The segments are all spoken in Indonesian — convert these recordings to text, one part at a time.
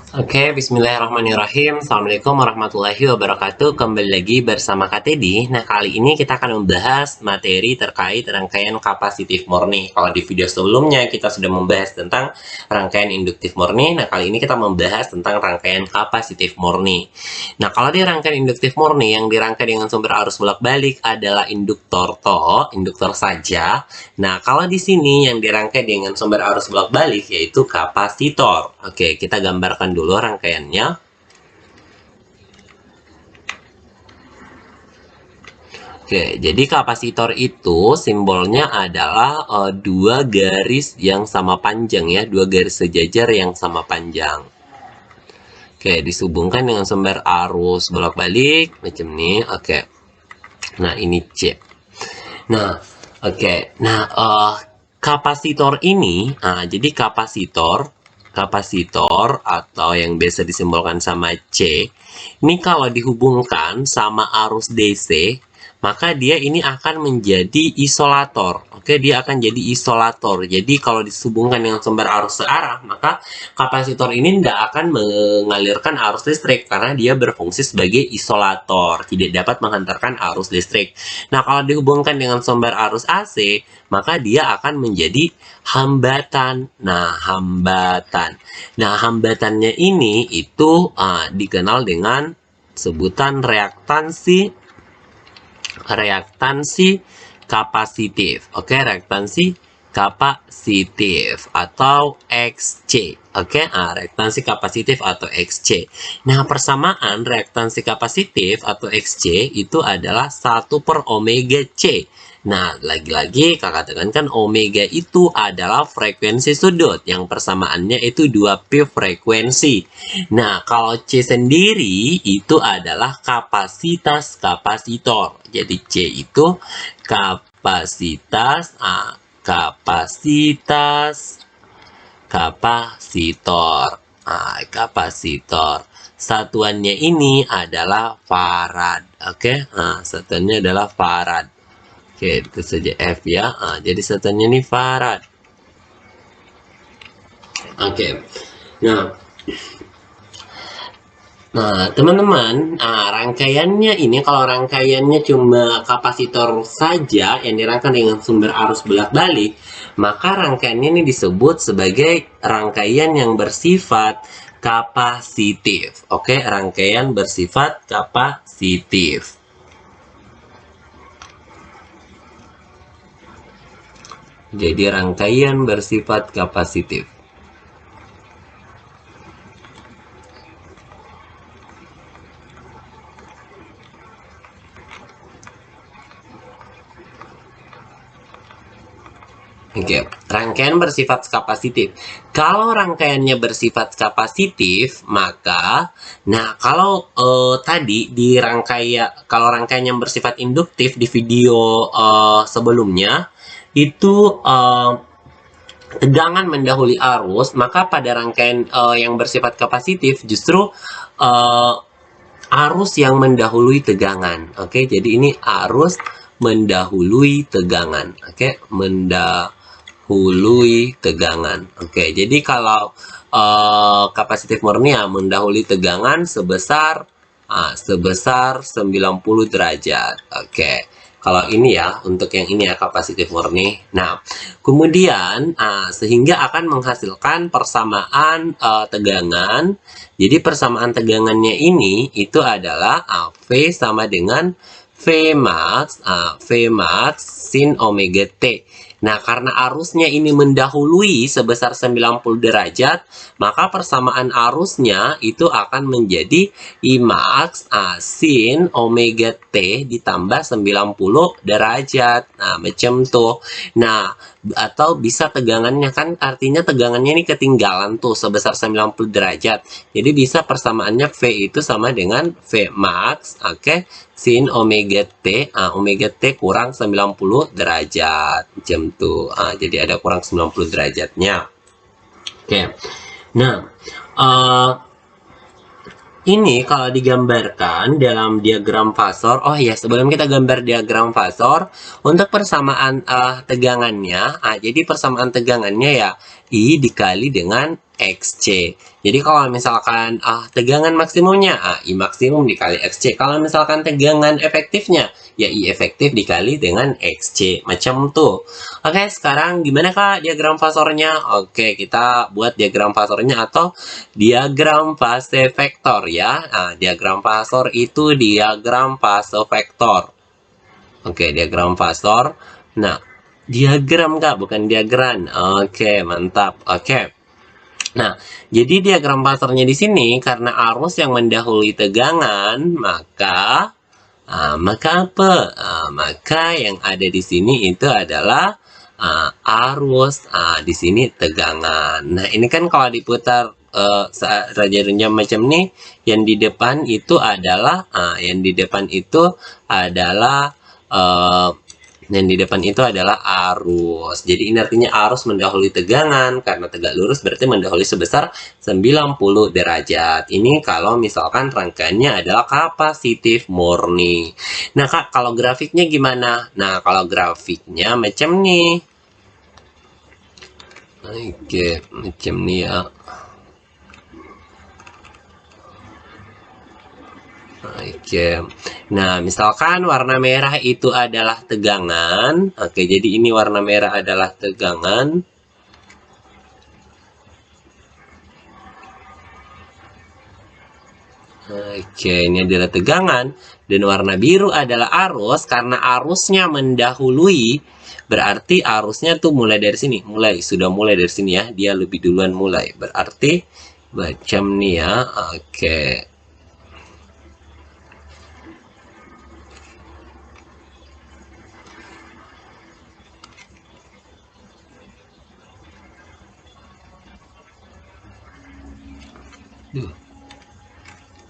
Oke, bismillahirrahmanirrahim. Assalamualaikum warahmatullahi wabarakatuh. Kembali lagi bersama Kak Teddy. Nah, kali ini kita akan membahas materi terkait rangkaian kapasitif murni. Kalau di video sebelumnya kita sudah membahas tentang rangkaian induktif murni. Nah, kali ini kita membahas tentang rangkaian kapasitif murni. Nah, kalau di rangkaian induktif murni yang dirangkai dengan sumber arus bolak-balik adalah induktor induktor saja. Nah, kalau di sini yang dirangkai dengan sumber arus bolak-balik yaitu kapasitor. Oke, kita gambarkan dulu rangkaiannya. Oke, jadi kapasitor itu simbolnya adalah dua garis yang sama panjang ya, dua garis sejajar yang sama panjang. Oke, disambungkan dengan sumber arus bolak-balik macam ini. Oke. Nah, ini C. Nah, oke. Nah, kapasitor ini, jadi kapasitor atau yang biasa disimbolkan sama C, ini kalau dihubungkan sama arus DC, maka dia ini akan menjadi isolator. Oke, dia akan jadi isolator. Jadi kalau disambungkan dengan sumber arus searah, maka kapasitor ini tidak akan mengalirkan arus listrik karena dia berfungsi sebagai isolator, tidak dapat menghantarkan arus listrik. Nah, kalau dihubungkan dengan sumber arus AC, maka dia akan menjadi hambatan. Nah, hambatannya ini itu dikenal dengan sebutan reaktansi kapasitif. Oke, reaktansi kapasitif atau XC. Oke, reaktansi kapasitif atau XC. Nah, persamaan reaktansi kapasitif atau XC itu adalah 1 per omega C. Nah, lagi-lagi kakak tekankan omega itu adalah frekuensi sudut. Yang persamaannya itu 2P frekuensi. Nah, kalau C sendiri itu adalah kapasitas kapasitor. Jadi C itu kapasitas kapasitor. Kapasitor. Satuannya ini adalah farad. Oke, satuannya adalah farad. Oke, itu saja F ya. Jadi satuannya ini farad. Oke. Nah, teman-teman, rangkaiannya ini kalau rangkaiannya cuma kapasitor saja yang dirangkai dengan sumber arus bolak-balik, maka rangkaiannya ini disebut sebagai rangkaian yang bersifat kapasitif. Oke, rangkaian bersifat kapasitif. Jadi rangkaian bersifat kapasitif. Oke, rangkaian bersifat kapasitif. Kalau rangkaiannya bersifat kapasitif, maka, kalau tadi di kalau rangkaian yang bersifat induktif di video sebelumnya, itu tegangan mendahului arus, maka pada rangkaian yang bersifat kapasitif justru arus yang mendahului tegangan. Oke, jadi ini arus mendahului tegangan. Oke, mendahului tegangan. Oke, jadi kalau kapasitif murni ya mendahului tegangan sebesar 90 derajat. Oke. Kalau ini ya, untuk yang ini ya, kapasitif murni. Nah, kemudian sehingga akan menghasilkan persamaan tegangan. Jadi persamaan tegangannya ini itu adalah V sama dengan V max sin omega T. Nah, karena arusnya ini mendahului sebesar 90 derajat, maka persamaan arusnya itu akan menjadi I max sin omega T ditambah 90 derajat. Nah, macam tuh. Nah, atau bisa tegangannya kan artinya tegangannya ini ketinggalan tuh sebesar 90 derajat. Jadi bisa persamaannya V itu sama dengan V max, oke, sin omega T, omega T kurang 90 derajat. Macam tuh. Jadi ada kurang 90 derajatnya. Oke. Nah, ini kalau digambarkan dalam diagram fasor, oh ya sebelum kita gambar diagram fasor, untuk persamaan tegangannya, jadi persamaan tegangannya ya, I dikali dengan XC. Jadi kalau misalkan tegangan maksimumnya I maksimum dikali XC. Kalau misalkan tegangan efektifnya ya I efektif dikali dengan XC. Macam tuh. Oke, sekarang gimana Kak diagram fasornya? Oke, kita buat diagram fasornya atau diagram fase vektor ya. Nah, diagram fasor itu diagram fase vektor. Oke, diagram fasor. Nah, diagram Kak, bukan diagram. Oke, mantap. Oke. Nah, jadi diagram fasornya di sini karena arus yang mendahului tegangan, maka apa? Maka yang ada di sini itu adalah arus, di sini tegangan. Nah, ini kan kalau diputar saat raja runjam macam ini, yang di depan itu adalah arus. Jadi ini artinya arus mendahului tegangan, karena tegak lurus berarti mendahului sebesar 90 derajat. Ini kalau misalkan rangkaiannya adalah kapasitif murni. Nah Kak, kalau grafiknya gimana? Nah, kalau grafiknya macam nih. Oke, macam nih ya. Oke. Nah, misalkan warna merah itu adalah tegangan. Oke, jadi ini warna merah adalah tegangan. Oke, ini adalah tegangan. Dan warna biru adalah arus. Karena arusnya mendahului, berarti arusnya tuh mulai dari sini. Sudah mulai dari sini ya. Dia lebih duluan mulai. Berarti macam nih ya. Oke.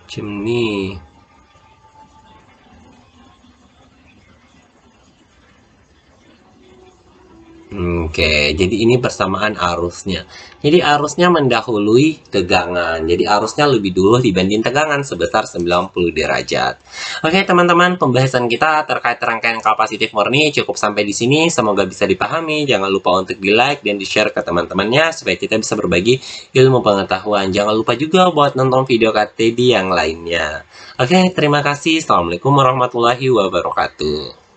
Macam nih. Oke, jadi ini persamaan arusnya. Jadi arusnya mendahului tegangan. Jadi arusnya lebih dulu dibanding tegangan sebesar 90 derajat. Oke, teman-teman, pembahasan kita terkait rangkaian kapasitif murni cukup sampai di sini. Semoga bisa dipahami. Jangan lupa untuk di-like dan di-share ke teman-temannya supaya kita bisa berbagi ilmu pengetahuan. Jangan lupa juga buat nonton video KTD yang lainnya. Oke, terima kasih. Assalamualaikum warahmatullahi wabarakatuh.